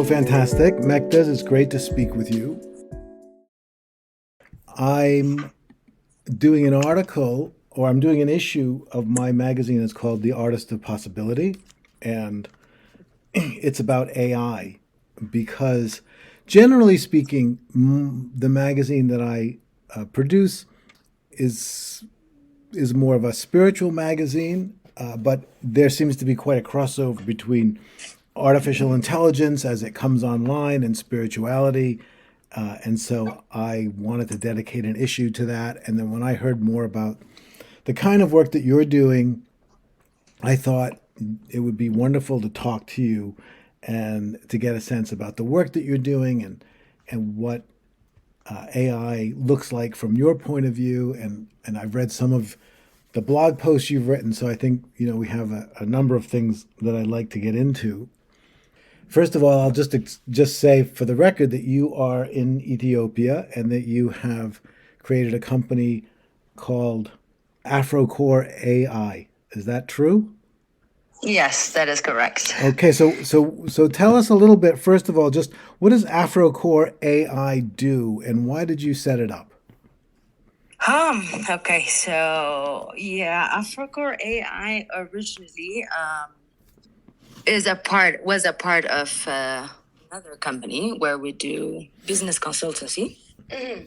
So fantastic. Mekdes, it's great to speak with you. I'm doing an article, or I'm doing an issue of my magazine. It's called The Artist of Possibility. And it's about AI because, generally speaking, the magazine that I produce is is more of a spiritual magazine, but there seems to be quite a crossover between artificial intelligence as it comes online and spirituality. And so I wanted to dedicate an issue to that. And then when I heard more about the kind of work that you're doing, I thought it would be wonderful to talk to you and to get a sense about the work that you're doing and what AI looks like from your point of view. And I've read some of the blog posts you've written, so I think we have a number of things that I'd like to get into. First of all, I'll just say for the record that you are in Ethiopia and that you have created a company called AfroCore AI. Is that true? Yes, that is correct. Okay, so tell us a little bit. First of all, just what does AfroCore AI do, and why did you set it up? Okay, so yeah, AfroCore AI originally was a part of another company where we do business consultancy.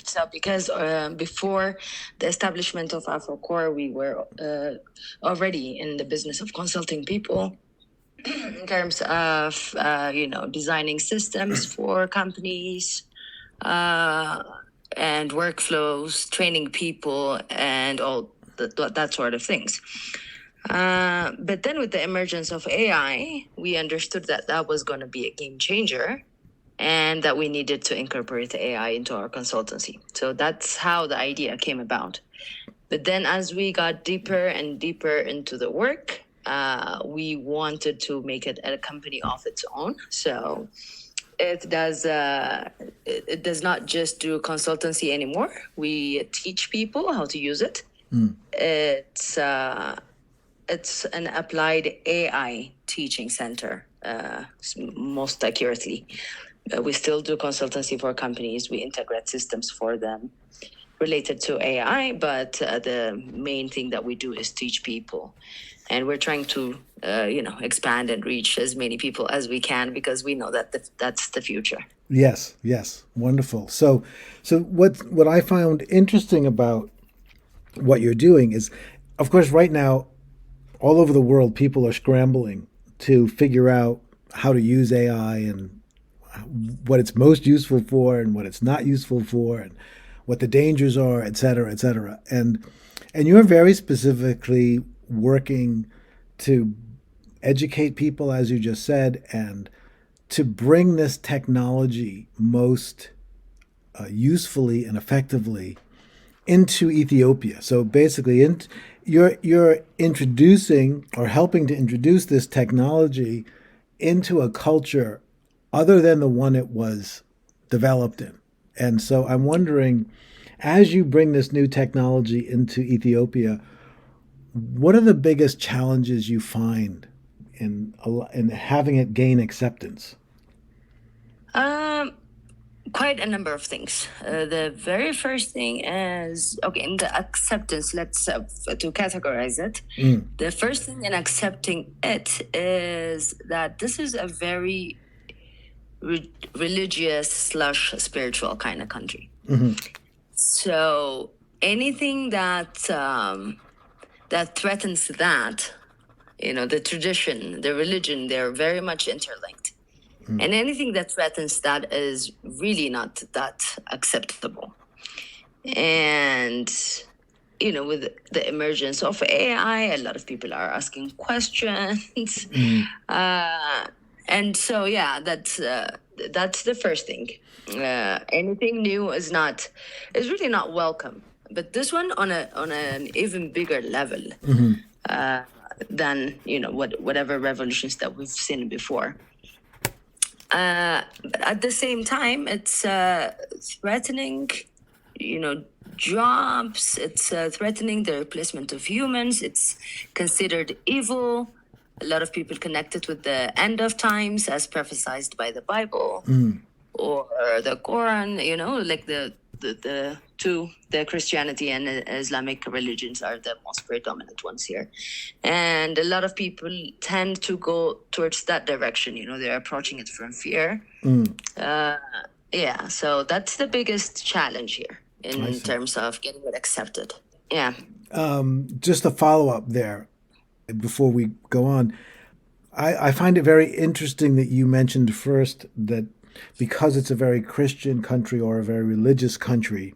So because before the establishment of AfroCore, we were already in the business of consulting people in terms of designing systems for companies, and workflows, training people, and all that sort of things. But then with the emergence of AI, we understood that that was going to be a game changer and that we needed to incorporate AI into our consultancy. So that's how the idea came about. But then as we got deeper and deeper into the work, we wanted to make it a company of its own. So it does not just do consultancy anymore. We teach people how to use it. It's an applied AI teaching center, most accurately. We still do consultancy for companies. We integrate systems for them related to AI, but the main thing that we do is teach people. And we're trying to, expand and reach as many people as we can because we know that that's the future. Yes, yes, wonderful. So what I found interesting about what you're doing is, of course, right now, all over the world, people are scrambling to figure out how to use AI and what it's most useful for and what it's not useful for and what the dangers are, et cetera, et cetera. And you're very specifically working to educate people, as you just said, and to bring this technology most usefully and effectively into Ethiopia. So basically, you're introducing or helping to introduce this technology into a culture other than the one it was developed in. And so I'm wondering, as you bring this new technology into Ethiopia, what are the biggest challenges you find in having it gain acceptance? Um, Quite a number of things. The very first thing is okay in the acceptance. Let's to categorize it. The first thing in accepting it is that this is a very religious slash spiritual kind of country. So anything that threatens that, the tradition, the religion, they're very much interlinked. And anything that threatens that is really not that acceptable. And, with the emergence of AI, a lot of people are asking questions. And so, yeah, that's the first thing. Anything new is really not welcome. But this one on an even bigger level than whatever revolutions that we've seen before. But at the same time, it's threatening, jobs. It's threatening the replacement of humans. It's considered evil. A lot of people connect it with the end of times as prophesied by the Bible or the Quran, like the two, the Christianity and Islamic religions are the most predominant ones here. And a lot of people tend to go towards that direction, they're approaching it from fear. Yeah, so that's the biggest challenge here in terms of getting it accepted. Yeah. Just a follow up there before we go on. I find it very interesting that you mentioned first that because it's a very Christian country or a very religious country,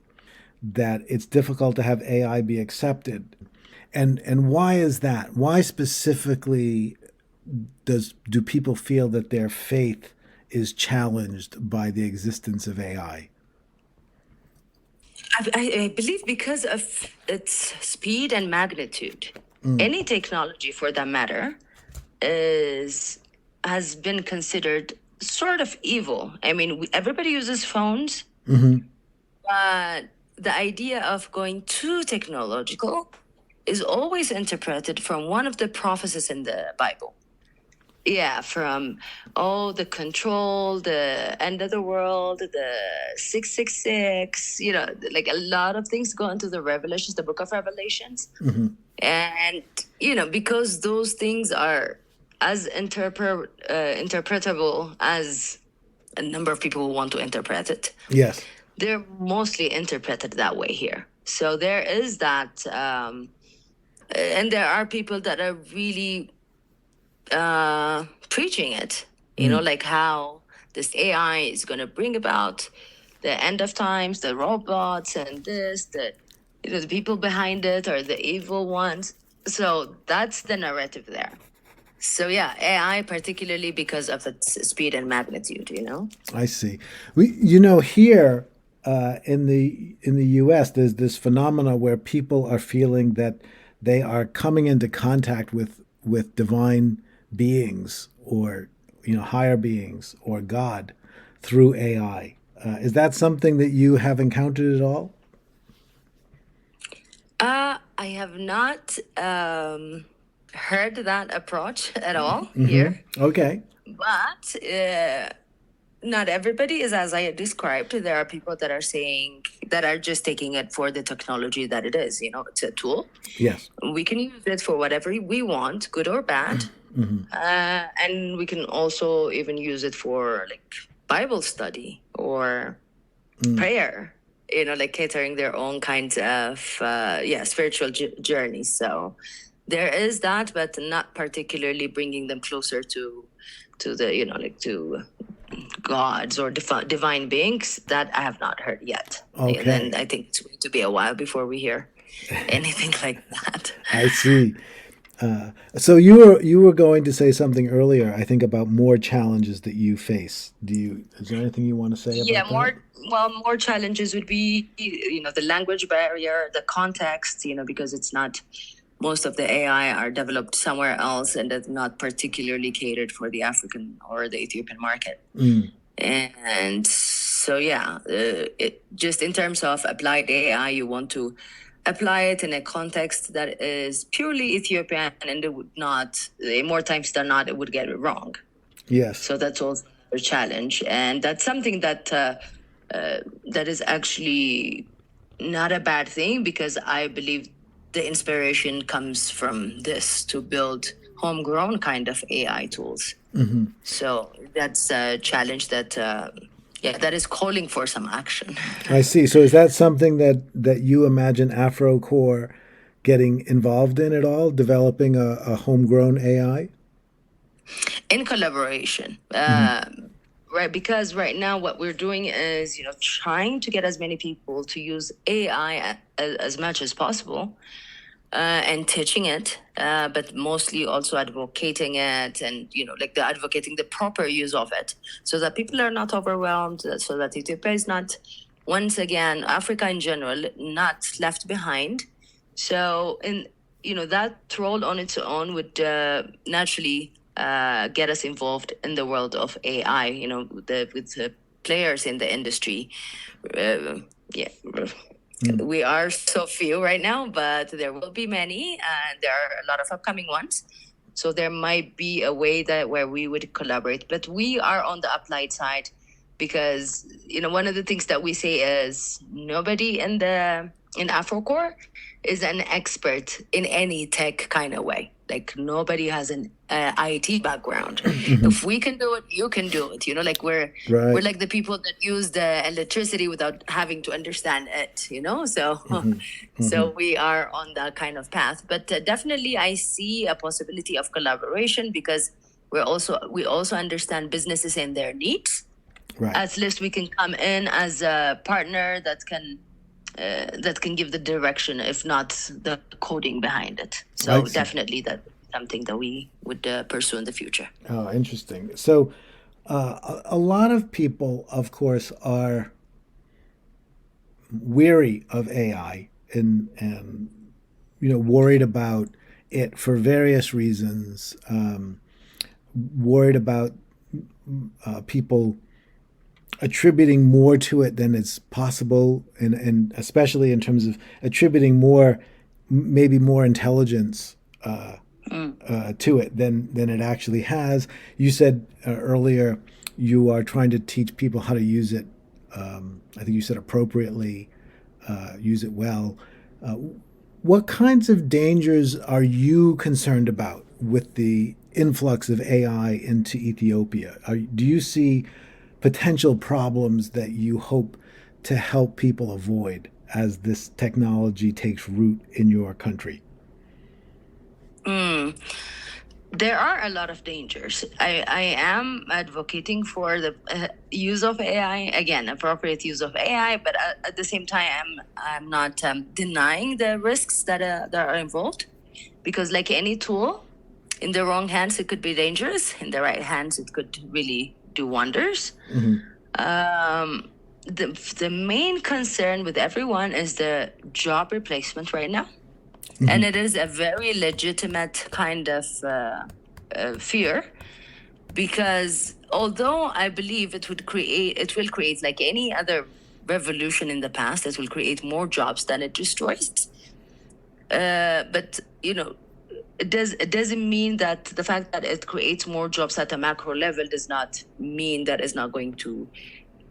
that it's difficult to have AI be accepted. And why is that? Why specifically do people feel that their faith is challenged by the existence of AI? I believe because of its speed and magnitude. Any technology, for that matter, has been considered sort of evil. I mean, everybody uses phones, but the idea of going too technological is always interpreted from one of the prophecies in the Bible. Yeah, from the control, the end of the world, the 666, like a lot of things go into the Revelations, the book of Revelations. And, because those things are as interpretable as a number of people who want to interpret it. Yes. They're mostly interpreted that way here. So there is that, and there are people that are really preaching it, like how this AI is going to bring about the end of times, the robots and the people behind it are the evil ones. So that's the narrative there. So yeah, AI particularly because of its speed and magnitude, I see. Here in the U.S., there's this phenomena where people are feeling that they are coming into contact with divine beings or higher beings or God through AI. Is that something that you have encountered at all? I have not heard that approach at all here. Okay. But not everybody is as I described. There are people that are saying that are just taking it for the technology that it is. It's a tool. Yes. We can use it for whatever we want, good or bad. And we can also even use it for like Bible study or prayer, like catering their own kinds of spiritual journeys. So there is that, but not particularly bringing them closer to the to gods or divine beings. That I have not heard yet. Okay. And then I think it's going to be a while before we hear anything like that. I see. So you were going to say something earlier, I think, about more challenges that you face. Is there anything you want to say about that? More challenges would be the language barrier, the context, because it's not, most of the AI are developed somewhere else and it's not particularly catered for the African or the Ethiopian market. And so just in terms of applied AI, you want to apply it in a context that is purely Ethiopian, and it would not, more times than not, it would get it wrong. Yes. So that's also a challenge, and that's something that that is actually not a bad thing, because I believe the inspiration comes from this to build homegrown kind of AI tools. So that's a challenge that that is calling for some action. I see. So is that something that you imagine AfroCore getting involved in at all, developing a homegrown AI? In collaboration. Right, because right now what we're doing is, trying to get as many people to use AI as much as possible, and teaching it, but mostly also advocating it, and advocating the proper use of it, so that people are not overwhelmed, so that Ethiopia is not, once again, Africa in general, not left behind. So, that role on its own would naturally get us involved in the world of AI. With the players in the industry. We are so few right now, but there will be many, and there are a lot of upcoming ones. So there might be a way that where we would collaborate, but we are on the applied side because one of the things that we say is nobody in AfroCore is an expert in any tech kind of way. Like nobody has an IT background. If we can do it, you can do it. Like we're Right. like the people that use the electricity without having to understand it. So so we are on that kind of path. But definitely, I see a possibility of collaboration because we also understand businesses and their needs. Right. At least we can come in as a partner that can give the direction, if not the coding behind it. So see. definitely that's something that we would pursue in the future. Oh, interesting. So, a lot of people, of course, are weary of AI and worried about it for various reasons. Worried about people attributing more to it than is possible, and especially in terms of attributing maybe more intelligence to it than it actually has. You said earlier you are trying to teach people how to use it. I think you said appropriately, use it well. What kinds of dangers are you concerned about with the influx of AI into Ethiopia? Do you see potential problems that you hope to help people avoid as this technology takes root in your country? There are a lot of dangers. I am advocating for the use of AI, again, appropriate use of AI, but at the same time, I'm not denying the risks that are involved, because like any tool, in the wrong hands, it could be dangerous. In the right hands, it could really do wonders. The main concern with everyone is the job replacement right now. And it is a very legitimate kind of fear, because although I believe it will create like any other revolution in the past, it will create more jobs than it destroys. But it doesn't mean that the fact that it creates more jobs at a macro level does not mean that it's not going to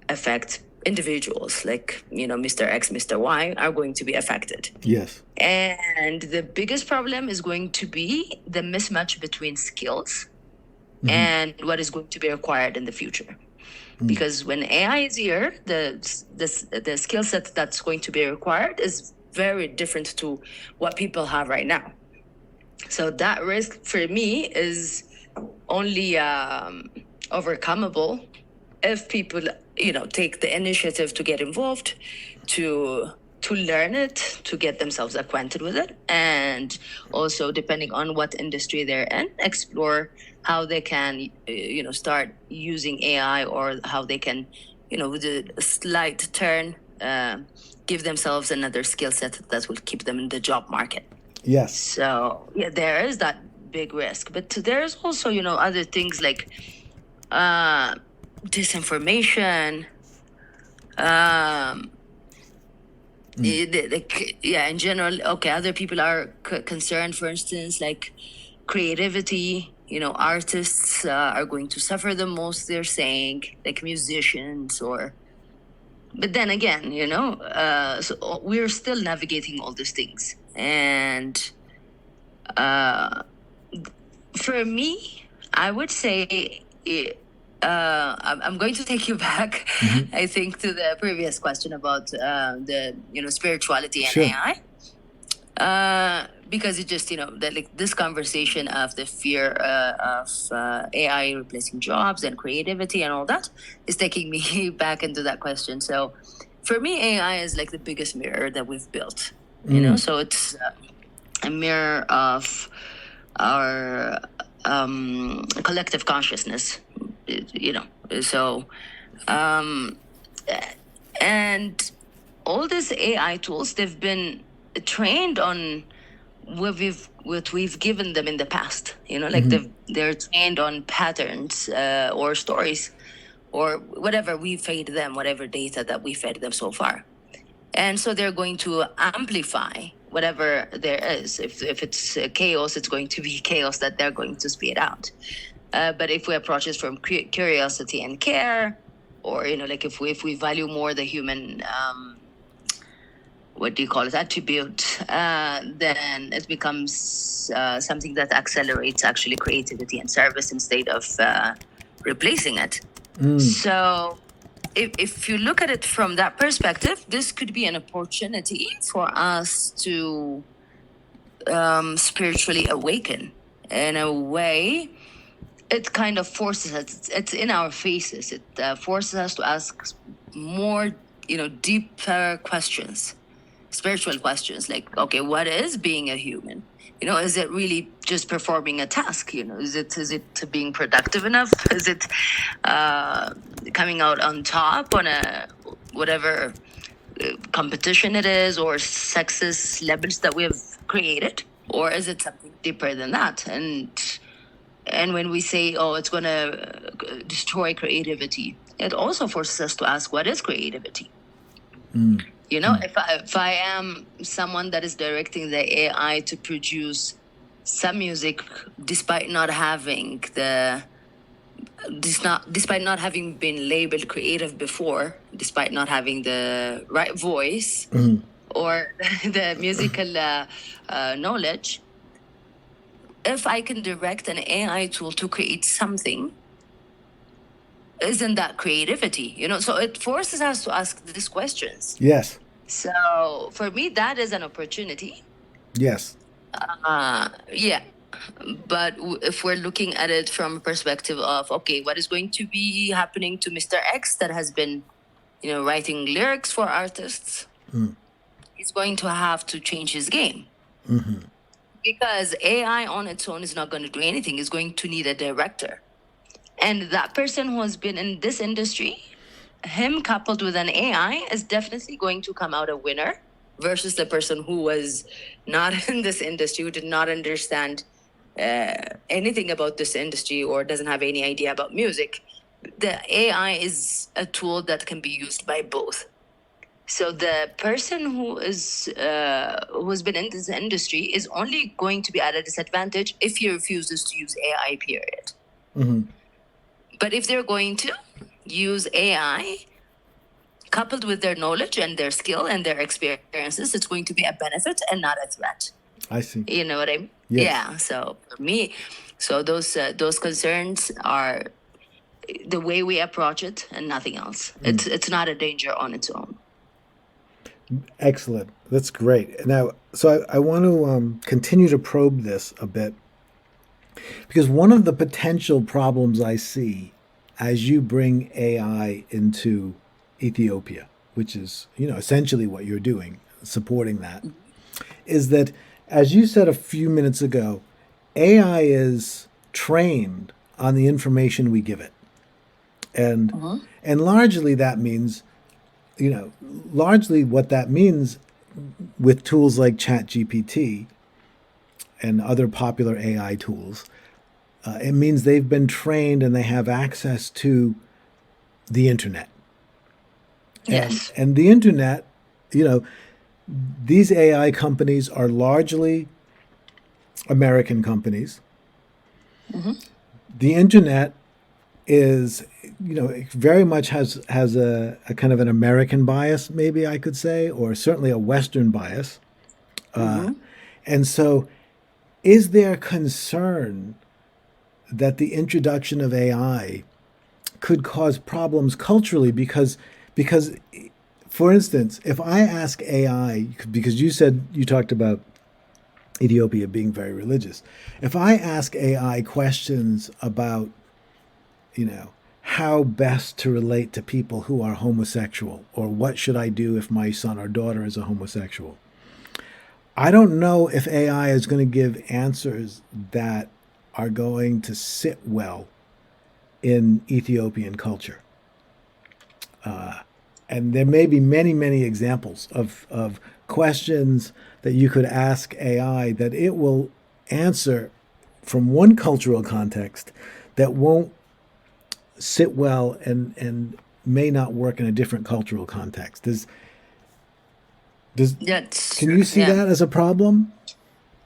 affect individuals like Mr. X, Mr. Y are going to be affected. Yes. And the biggest problem is going to be the mismatch between skills and what is going to be required in the future. Because when AI is here, the skill set that's going to be required is very different to what people have right now. So that risk for me is only overcomable if people take the initiative to get involved, to learn it, to get themselves acquainted with it, and also, depending on what industry they're in, explore how they can start using AI, or how they can with a slight turn give themselves another skill set that will keep them in the job market. Yes. So yeah, there is that big risk, but there's also other things like disinformation. In general, okay, other people are concerned, for instance, like creativity. Artists are going to suffer the most, they're saying, like musicians. But then again, so we're still navigating all these things. And for me, I would say I'm going to take you back, I think, to the previous question about the spirituality and Sure. AI, because it just that like this conversation of the fear of AI replacing jobs and creativity and all that is taking me back into that question. So for me, AI is like the biggest mirror that we've built. So it's a mirror of our collective consciousness. So and all these AI tools, they've been trained on what we've given them in the past. Like they're trained on patterns or stories or whatever we fed them, whatever data that we fed them so far. And so they're going to amplify whatever there is. If it's chaos, it's going to be chaos that they're going to spit out. But if we approach it from curiosity and care, or like if we value more the human, what do you call it, attribute, then it becomes something that accelerates actually creativity and service instead of replacing it. So if you look at it from that perspective, this could be an opportunity for us to spiritually awaken in a way. It kind of forces us, it's in our faces. It forces us to ask more, deeper questions, spiritual questions, like, okay, what is being a human? Is it really just performing a task? Is it being productive enough? Is it coming out on top on a whatever competition it is, or sexist levels that we have created? Or is it something deeper than that? And when we say, oh, it's going to destroy creativity, it also forces us to ask, what is creativity? If I am someone that is directing the AI to produce some music, despite not having despite not having been labeled creative before, despite not having the right voice or the musical knowledge, if I can direct an AI tool to create something, isn't that creativity? So it forces us to ask these questions. Yes. So for me, that is an opportunity. Yes. Yeah. But if we're looking at it from a perspective of, okay, what is going to be happening to Mr. X that has been, writing lyrics for artists, he's going to have to change his game. Because AI on its own is not going to do anything. It's going to need a director. And that person who has been in this industry, him coupled with an AI, is definitely going to come out a winner versus the person who was not in this industry, who did not understand anything about this industry or doesn't have any idea about music. The AI is a tool that can be used by both. So the person who's been in this industry is only going to be at a disadvantage if he refuses to use AI, period. But if they're going to use AI coupled with their knowledge and their skill and their experiences, it's going to be a benefit and not a threat. I see. You know what I mean? Yes. Yeah. So for me, those concerns are the way we approach it and nothing else. It's not a danger on its own. Excellent. That's great. Now, so I want to continue to probe this a bit, because one of the potential problems I see as you bring AI into Ethiopia, which is, essentially what you're doing, supporting that, is that, as you said a few minutes ago, AI is trained on the information we give it. And largely that means, largely what that means with tools like ChatGPT and other popular AI tools, it means they've been trained and they have access to the internet. Yes. And the internet, these AI companies are largely American companies. The internet is, very much has a kind of an American bias, maybe I could say, or certainly a Western bias. And so is there concern that the introduction of AI could cause problems culturally? Because for instance, if I ask AI, because you talked about Ethiopia being very religious, if I ask AI questions about, how best to relate to people who are homosexual, or what should I do if my son or daughter is a homosexual, I don't know if AI is going to give answers that are going to sit well in Ethiopian culture. And there may be many, many examples of questions that you could ask AI that it will answer from one cultural context that won't sit well and may not work in a different cultural context. Does That's can true. you see Yeah. that as a problem?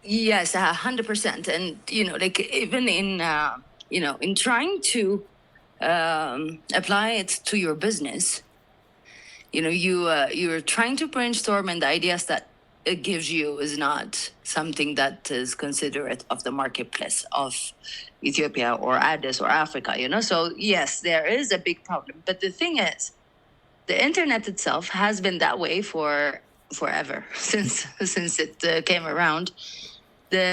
Yes, 100%. And like even in in trying to apply it to your business, you're trying to brainstorm, and the ideas that it gives you is not something that is considerate of the marketplace of Ethiopia or Addis or Africa. So yes, there is a big problem. But the thing is, the internet itself has been that way for forever since it came around. The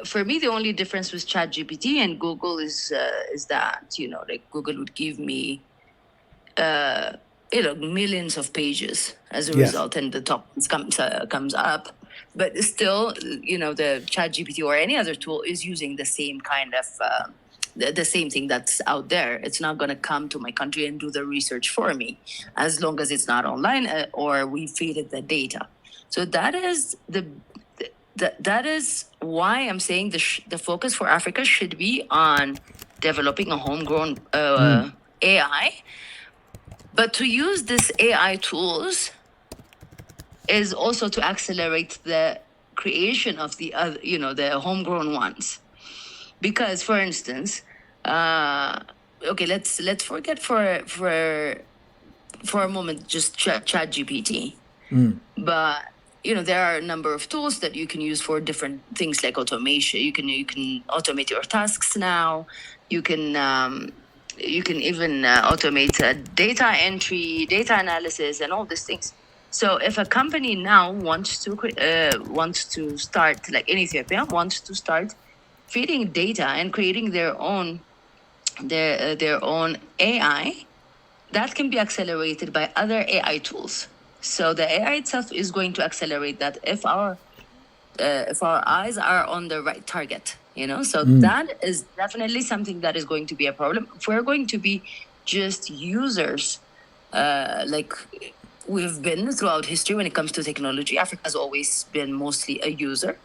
For me, the only difference with ChatGPT and Google is that like Google would give me millions of pages as a Yes. result, and the top comes up. But still, the ChatGPT or any other tool is using the same kind of the same thing that's out there. It's not going to come to my country and do the research for me, as long as it's not online, or we feed it the data. So that is that is why I'm saying the focus for Africa should be on developing a homegrown AI. But to use this AI tools is also to accelerate the creation of the other, the homegrown ones. Because, for instance, okay, let's forget for a moment just Chat GPT. But there are a number of tools that you can use for different things like automation. You can automate your tasks now. You can even automate data entry, data analysis, and all these things. So if a company now wants to start, like in Ethiopia, wants to start feeding data and creating their own AI, that can be accelerated by other AI tools. So the AI itself is going to accelerate that if our eyes are on the right target. So that is definitely something that is going to be a problem. If we're going to be just users, like we've been throughout history when it comes to technology, Africa has always been mostly a user.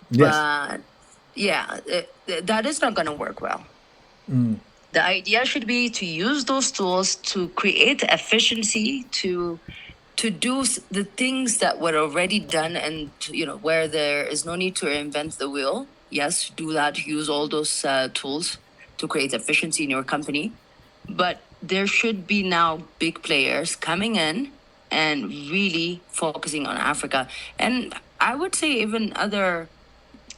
Yes. But yeah, that is not going to work well. The idea should be to use those tools to create efficiency, to do the things that were already done, and where there is no need to reinvent the wheel. Yes, do that. Use all those tools to create efficiency in your company. But there should be now big players coming in and really focusing on Africa. And I would say even other,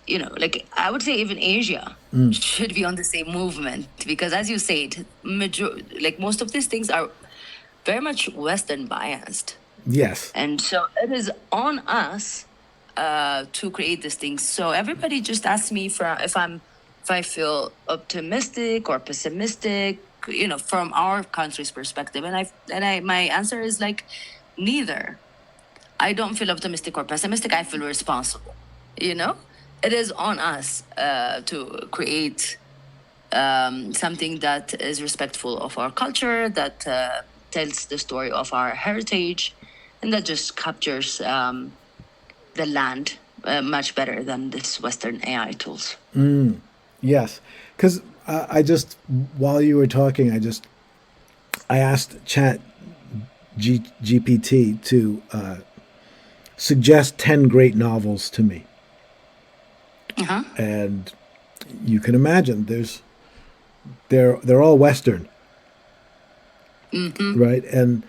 like I would say even Asia should be on the same movement, because as you said, like most of these things are very much Western biased. Yes. And so it is on us to create these things. So everybody just asks me if I feel optimistic or pessimistic, from our country's perspective, and my answer is like neither. I don't feel optimistic or pessimistic. I feel responsible. You know, it is on us to create something that is respectful of our culture, that tells the story of our heritage, and that just captures the land much better than this Western AI tools. Yes. Because I just, while you were talking, I asked GPT to suggest 10 great novels to me. Uh-huh. And you can imagine they're all Western, right? And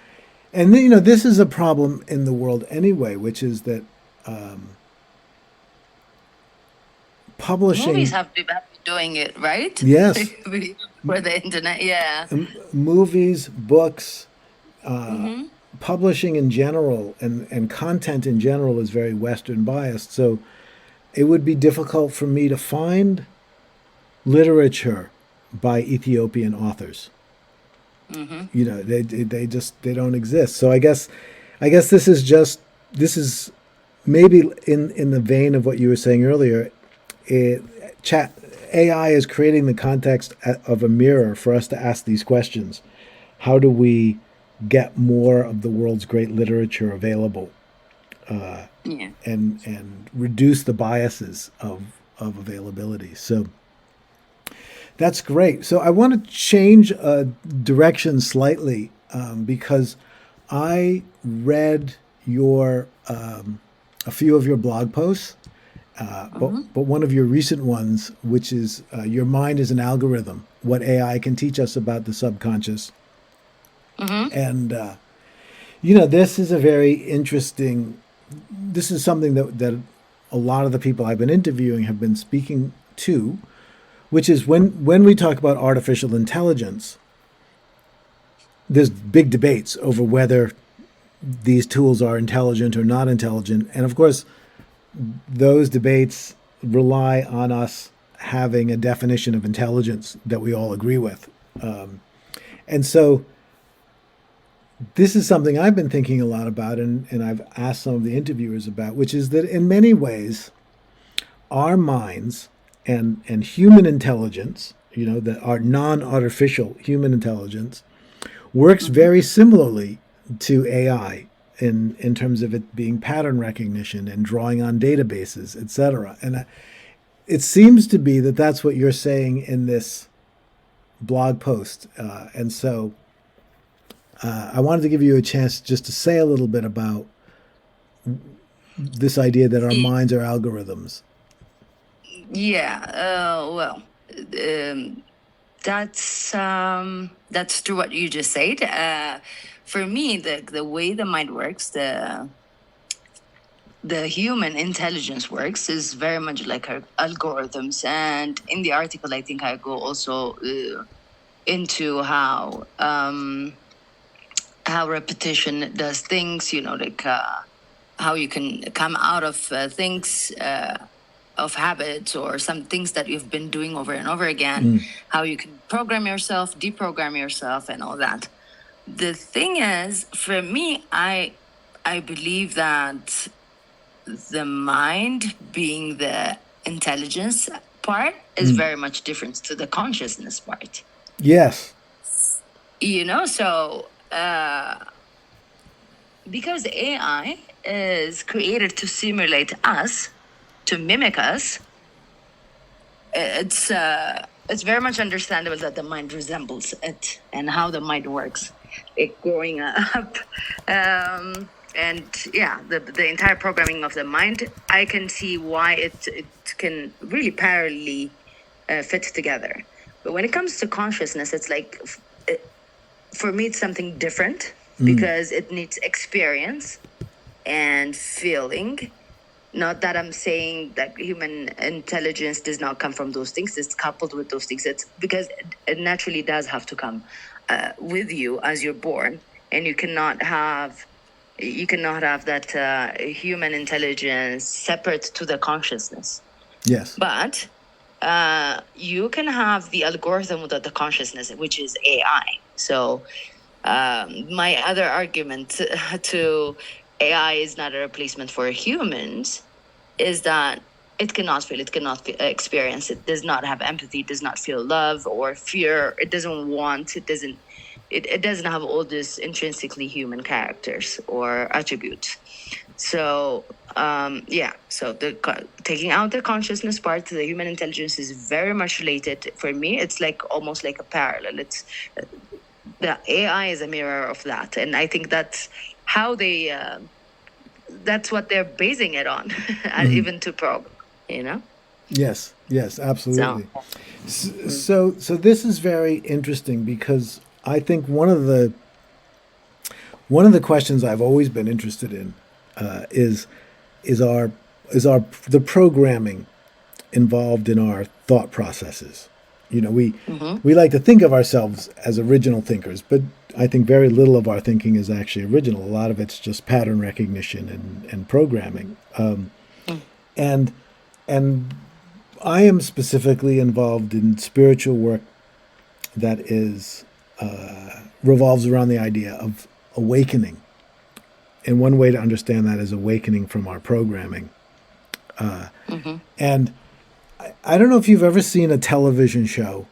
this is a problem in the world anyway, which is that Movies publishing, have been doing it, right? yes, For the internet, yeah. movies, books, Mm-hmm. publishing in general, and content in general is very Western biased. So it would be difficult for me to find literature by Ethiopian authors. Mm-hmm. They don't exist. So I guess this is maybe in the vein of what you were saying earlier. It, chat AI is creating the context of a mirror for us to ask these questions. How do we get more of the world's great literature available, Yeah. and reduce the biases of availability? So that's great. So I want to change direction slightly, because I read your a few of your blog posts, but one of your recent ones, which is "Your Mind is an Algorithm: What AI Can Teach Us About the Subconscious." Mm-hmm. And you know, this is a very interesting. This is something that a lot of the people I've been interviewing have been speaking to, which is when we talk about artificial intelligence, there's big debates over whether these tools are intelligent or not intelligent. And of course, those debates rely on us having a definition of intelligence that we all agree with. And so this is something I've been thinking a lot about, and I've asked some of the interviewers about, which is that in many ways, our minds and human intelligence, you know, that our non-artificial human intelligence, works Mm-hmm. very similarly to AI in terms of it being pattern recognition and drawing on databases, etc. And it seems to be that that's what you're saying in this blog post. And so I wanted to give you a chance just to say a little bit about this idea that our minds are algorithms. Yeah. Well, um, that's true what you just said. For me, the way the mind works, the human intelligence works is very much like our algorithms. And in the article, I think I go also into how repetition does things. You know, like how you can come out of things. Of habits or some things that you've been doing over and over again, how you can program yourself, deprogram yourself, and all that. The thing is, for me, I believe that the mind being the intelligence part is very much different to the consciousness part. Yes. You know, so because AI is created to simulate us, to mimic us, it's very much understandable that the mind resembles it and how the mind works, like growing up, and yeah, the entire programming of the mind. I can see why it can really parallelly fit together. But when it comes to consciousness, it's like for me, it's something different because it needs experience and feeling. Not that I'm saying that human intelligence does not come from those things. It's coupled with those things. It's because it naturally does have to come with you as you're born, and you cannot have that human intelligence separate to the consciousness. Yes. But you can have the algorithm without the consciousness, which is AI. So my other argument to AI is not a replacement for humans is that it cannot feel, experience, it does not have empathy, it does not feel love or fear, it doesn't want, it doesn't have all these intrinsically human characters or attributes. So so taking out the consciousness part, the human intelligence is very much related. For me, it's like almost like a parallel. It's the AI is a mirror of that, and I think that's how they that's what they're basing it on, and even to probe, you know. Yes. Yes. So Absolutely. So this is very interesting because I think one of the questions I've always been interested in is is our is our the programming involved in our thought processes. You know, we like to think of ourselves as original thinkers, but I think very little of our thinking is actually original. A lot of it's just pattern recognition and programming. And and I am specifically involved in spiritual work that is revolves around the idea of awakening. And one way to understand that is awakening from our programming. And I don't know if you've ever seen a television show,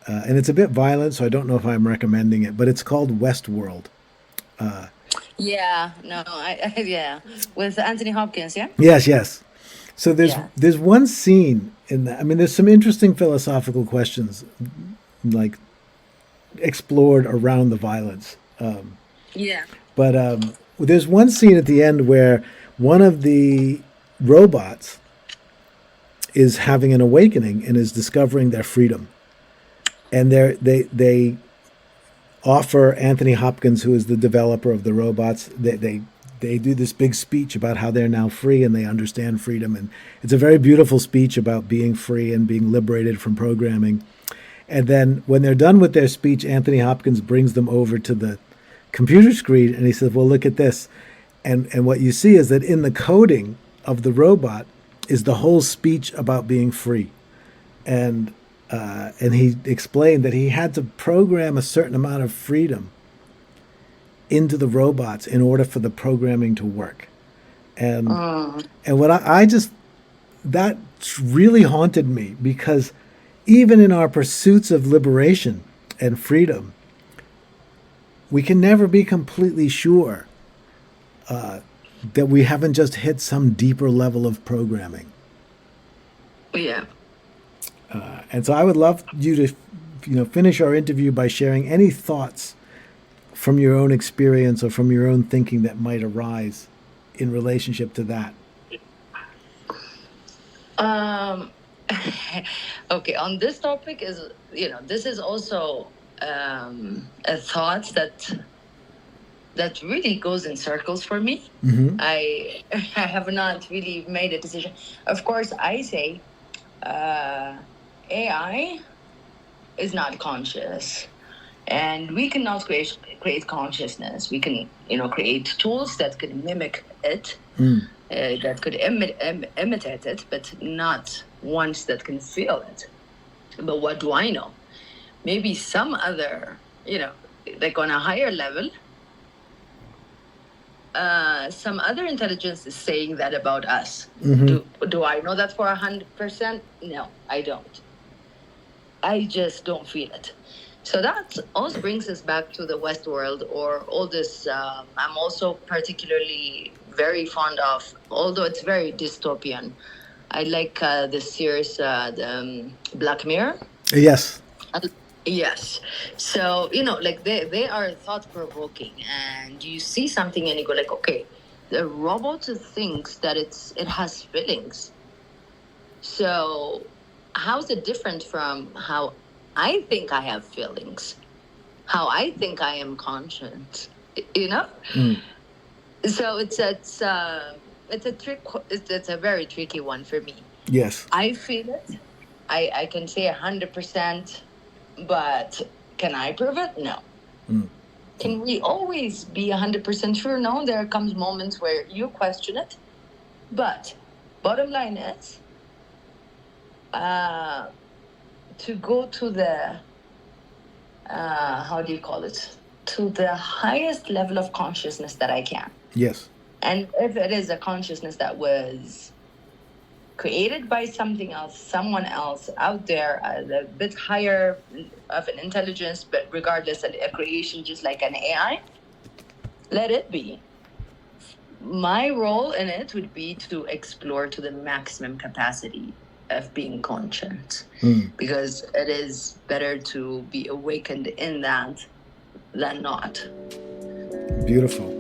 and it's a bit violent, so I don't know if I'm recommending it, but it's called Westworld. yeah, no, yeah, with Anthony Hopkins, yeah, Yes, yes. So yeah, there's one scene in that. I mean, there's some interesting philosophical questions like explored around the violence. yeah. But there's one scene at the end where one of the robots is having an awakening and is discovering their freedom, and they offer Anthony Hopkins, who is the developer of the robots, they do this big speech about how they're now free and they understand freedom, and it's a very beautiful speech about being free and being liberated from programming. And then when they're done with their speech, Anthony Hopkins brings them over to the computer screen and he says, "Well, look at this." And what you see is that in the coding of the robot is the whole speech about being free. And he explained that he had to program a certain amount of freedom into the robots in order for the programming to work. And and what I just that really haunted me, because even in our pursuits of liberation and freedom, we can never be completely sure that we haven't just hit some deeper level of programming. Yeah. And so I would love you to, finish our interview by sharing any thoughts from your own experience or from your own thinking that might arise in relationship to that. Okay, on this topic is, this is also a thought that really goes in circles for me. Mm-hmm. I have not really made a decision. Of course, I say AI is not conscious, and we cannot create consciousness. We can, create tools that could mimic it, that could imitate it, but not ones that can feel it. But what do I know? Maybe some other, like on a higher level, some other intelligence is saying that about us. Mm-hmm. Do I know that for 100%? No, I don't. I just don't feel it. So that also brings us back to the West world, or all this. I'm also particularly very fond of, although it's very dystopian, I like the series, the Black Mirror. Yes. Yes. So, like they are thought provoking, and you see something and you go like, okay, the robot thinks that it has feelings. So how's it different from how I think I have feelings? How I think I am conscious, So it's a trick. It's a very tricky one for me. Yes. I feel it. I can say 100%. But can I prove it? No. Can we always be 100% sure? No, there comes moments where you question it. But bottom line is to go to the, how do you call it? To the highest level of consciousness that I can. Yes. And if it is a consciousness that was created by something else, someone else out there, a bit higher of an intelligence, but regardless, a creation just like an AI, let it be. My role in it would be to explore to the maximum capacity of being conscious, because it is better to be awakened in that than not. Beautiful.